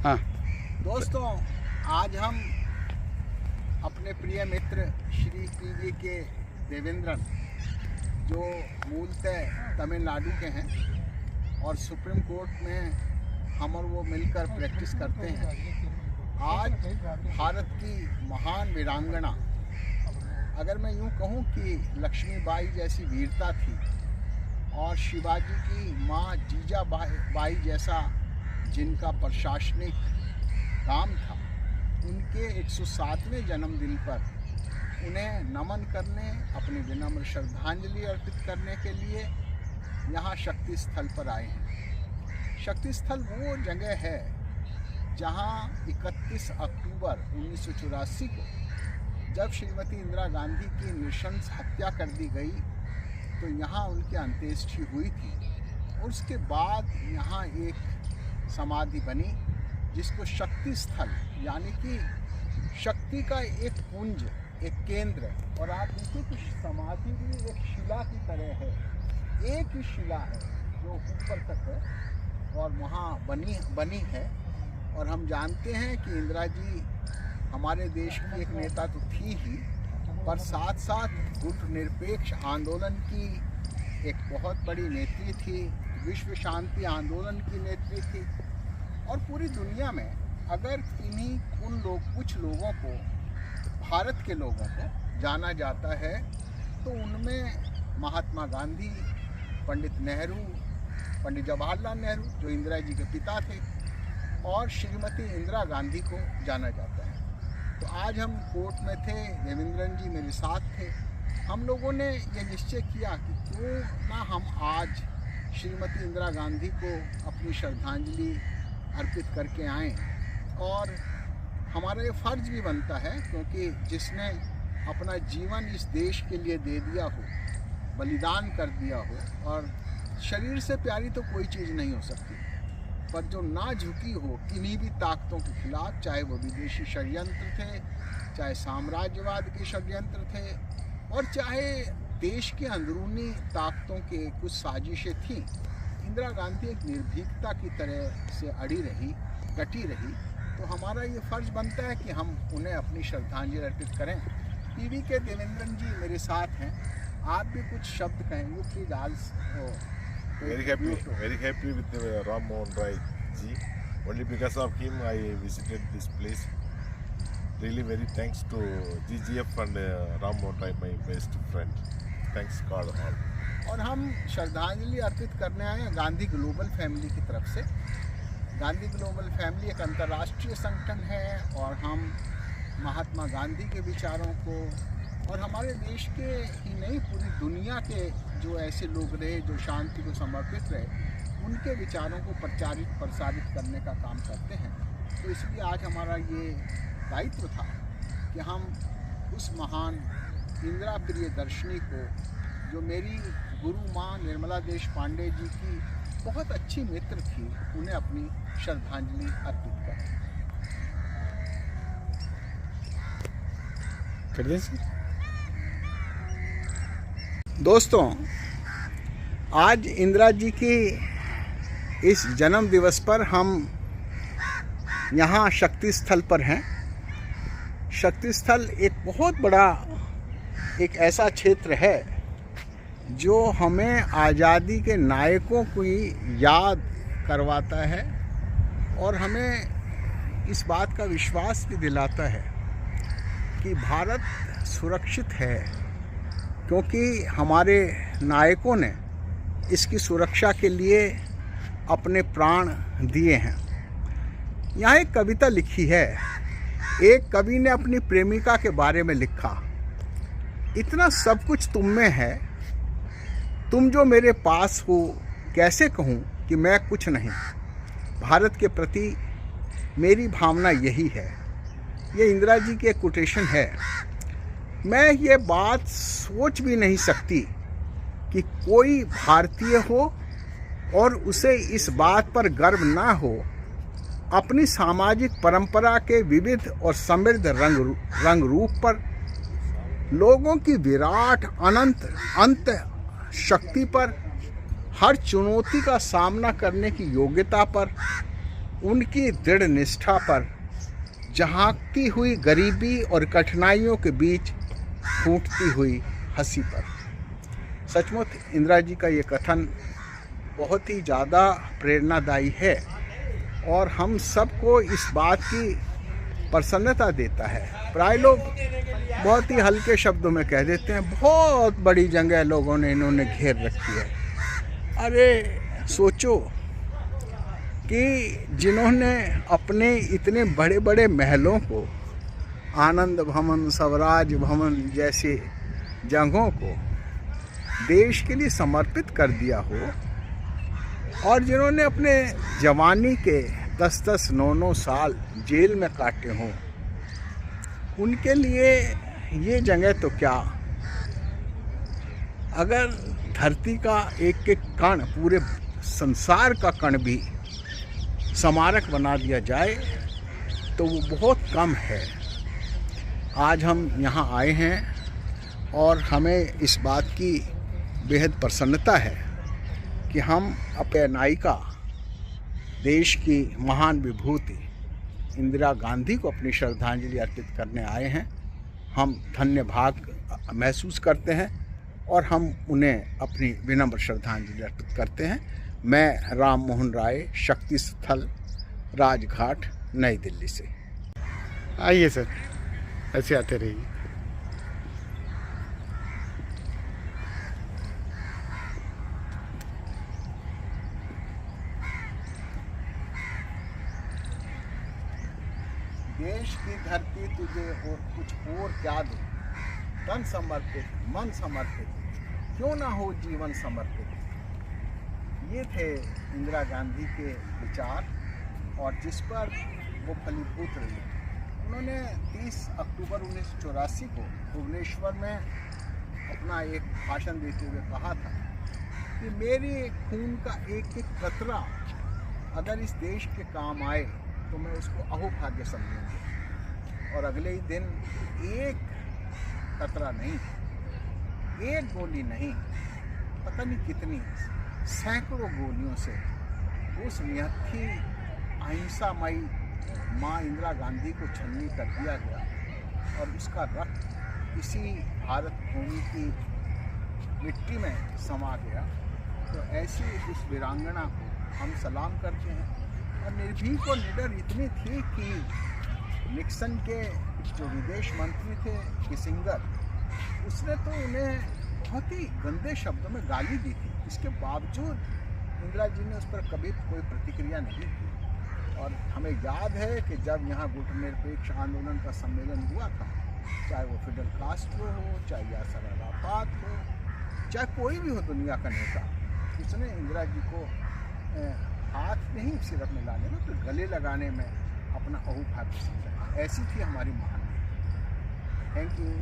हाँ दोस्तों, आज हम अपने प्रिय मित्र श्री पीवी के देवेंद्रन, जो मूलतः तमिलनाडु के हैं और सुप्रीम कोर्ट में हम और वो मिलकर प्रैक्टिस करते हैं, आज भारत की महान वीरांगना, अगर मैं यूँ कहूँ कि लक्ष्मीबाई जैसी वीरता थी और शिवाजी की माँ जीजाबाई जैसा जिनका प्रशासनिक काम था, उनके 107वें जन्मदिन पर उन्हें नमन करने, अपनी विनम्र श्रद्धांजलि अर्पित करने के लिए यहाँ शक्ति स्थल पर आए हैं। शक्ति स्थल वो जगह है जहाँ 31 अक्टूबर 1984 को जब श्रीमती इंदिरा गांधी की नृशंस हत्या कर दी गई, तो यहाँ उनकी अंत्येष्टि हुई थी और उसके बाद यहाँ एक समाधि बनी जिसको शक्ति स्थल, यानी कि शक्ति का एक पुंज, एक केंद्र, और आप देखिए कि समाधि भी एक शिला की तरह है, एक ही शिला है जो ऊपर तक है और वहाँ बनी है। और हम जानते हैं कि इंदिरा जी हमारे देश की एक नेता तो थी ही, पर साथ साथ गुटनिरपेक्ष आंदोलन की एक बहुत बड़ी नेत्री थी, विश्व शांति आंदोलन की नेत्री थी। और पूरी दुनिया में अगर कुछ लोगों को, भारत के लोगों को जाना जाता है, तो उनमें महात्मा गांधी, पंडित नेहरू, पंडित जवाहरलाल नेहरू जो इंदिरा जी के पिता थे, और श्रीमती इंदिरा गांधी को जाना जाता है। तो आज हम कोर्ट में थे, देवेंद्रन जी मेरे साथ थे। हम लोगों ने ये निश्चय किया कि क्यों ना हम आज श्रीमती इंदिरा गांधी को अपनी श्रद्धांजलि अर्पित करके आएँ, और हमारा ये फ़र्ज भी बनता है, क्योंकि जिसने अपना जीवन इस देश के लिए दे दिया हो, बलिदान कर दिया हो, और शरीर से प्यारी तो कोई चीज़ नहीं हो सकती, पर जो ना झुकी हो किन्हीं भी ताकतों के खिलाफ, चाहे वो विदेशी षड्यंत्र थे, चाहे साम्राज्यवाद के षड्यंत्र थे, और चाहे देश के अंदरूनी ताकतों के कुछ साजिशें थीं, इंदिरा गांधी एक निर्भीकता की तरह से अड़ी रही, डटी रही। तो हमारा ये फ़र्ज़ बनता है कि हम उन्हें अपनी श्रद्धांजलि अर्पित करें। पीवी के देवेंद्रन जी मेरे साथ हैं, आप भी कुछ शब्द कहेंगे प्लीज। आज very happy with Ram Mohan Rai ji. Only because of him I visited this place. Really very thanks to GGF and Ram Mohan Rai, my best friend. Thanks God all. और हम श्रद्धांजलि अर्पित करने आए हैं Gandhi global family की तरफ से। Gandhi global family एक अंतर्राष्ट्रीय संगठन है, और हम महात्मा गांधी के विचारों को, और हमारे देश के ही नहीं पूरी दुनिया के जो ऐसे लोग रहे जो शांति को समर्पित रहे, उनके विचारों को प्रसारित करने का काम करते हैं। तो इसलिए आज हमारा ये दायित्व था कि हम उस महान इंदिरा प्रियदर्शिनी को, जो मेरी गुरु माँ निर्मला देश पांडे जी की बहुत अच्छी मित्र थी, उन्हें अपनी श्रद्धांजलि अर्पित करें। दोस्तों, आज इंदिरा जी की इस जन्म दिवस पर हम यहाँ शक्ति स्थल पर हैं। शक्ति स्थल एक बहुत बड़ा एक ऐसा क्षेत्र है जो हमें आज़ादी के नायकों की याद करवाता है, और हमें इस बात का विश्वास भी दिलाता है कि भारत सुरक्षित है, क्योंकि हमारे नायकों ने इसकी सुरक्षा के लिए अपने प्राण दिए हैं। यहाँ एक कविता लिखी है, एक कवि ने अपनी प्रेमिका के बारे में लिखा, इतना सब कुछ तुम में है, तुम जो मेरे पास हो, कैसे कहूँ कि मैं कुछ नहीं। भारत के प्रति मेरी भावना यही है। ये इंदिरा जी की एक कोटेशन है। मैं ये बात सोच भी नहीं सकती कि कोई भारतीय हो और उसे इस बात पर गर्व ना हो, अपनी सामाजिक परंपरा के विविध और समृद्ध रंग रूप पर, लोगों की विराट अंत शक्ति पर, हर चुनौती का सामना करने की योग्यता पर, उनकी दृढ़ निष्ठा पर झांकती हुई गरीबी और कठिनाइयों के बीच फूटती हुई हंसी पर। सचमुच इंदिरा जी का ये कथन बहुत ही ज़्यादा प्रेरणादायी है और हम सबको इस बात की प्रसन्नता देता है। प्राय लोग बहुत ही हल्के शब्दों में कह देते हैं बहुत बड़ी जगह लोगों ने इन्होंने घेर रखी है। अरे सोचो कि जिन्होंने अपने इतने बड़े बड़े महलों को, आनंद भवन, स्वराज भवन जैसे जगहों को देश के लिए समर्पित कर दिया हो, और जिन्होंने अपने जवानी के 10-10, 9-9 साल जेल में काटे हों, उनके लिए ये जगह तो क्या, अगर धरती का एक एक कण, पूरे संसार का कण भी स्मारक बना दिया जाए तो वो बहुत कम है। आज हम यहाँ आए हैं और हमें इस बात की बेहद प्रसन्नता है कि हम अपने नायिका, देश की महान विभूति इंदिरा गांधी को अपनी श्रद्धांजलि अर्पित करने आए हैं। हम धन्य भाग महसूस करते हैं और हम उन्हें अपनी विनम्र श्रद्धांजलि अर्पित करते हैं। मैं राम मोहन राय, शक्ति स्थल, राजघाट, नई दिल्ली से। आइए सर, ऐसे आते रहिए। देश की धरती तुझे और कुछ और क्या दे, तन समर्पित, मन समर्पित, क्यों ना हो जीवन समर्पित। ये थे इंदिरा गांधी के विचार और जिस पर वो फलीभूत रही। उन्होंने 30 अक्टूबर 1984 को भुवनेश्वर में अपना एक भाषण देते हुए कहा था कि मेरे खून का एक एक कतरा अगर इस देश के काम आए तो मैं उसको अहोभाग्य समझूंगी। और अगले ही दिन एक कतरा नहीं, एक गोली नहीं, पता नहीं कितनी, सैकड़ों गोलियों से उस निहत्थी अहिंसामयी माँ इंदिरा गांधी को छलनी कर दिया गया और उसका रक्त इसी भारत भूमि की मिट्टी में समा गया। तो ऐसी उस वीरांगना को हम सलाम करते हैं। और निर्भीक और निडर इतनी थी कि निक्सन के जो विदेश मंत्री थे किसिंगर, उसने तो उन्हें बहुत ही गंदे शब्दों में गाली दी थी। इसके बावजूद इंदिरा जी ने उस पर कभी कोई प्रतिक्रिया नहीं की। और हमें याद है कि जब यहाँ गुटनिरपेक्ष आंदोलन का सम्मेलन हुआ था, चाहे वो फिडेल कास्ट्रो हो, चाहे यासर अराफात हो, चाहे कोई भी हो दुनिया का नेता, उसने इंदिरा जी को हाथ नहीं सिरप में लाने में, तो गले लगाने में अपना अहोभाग्य समझा। ऐसी थी हमारी महान। Thank you.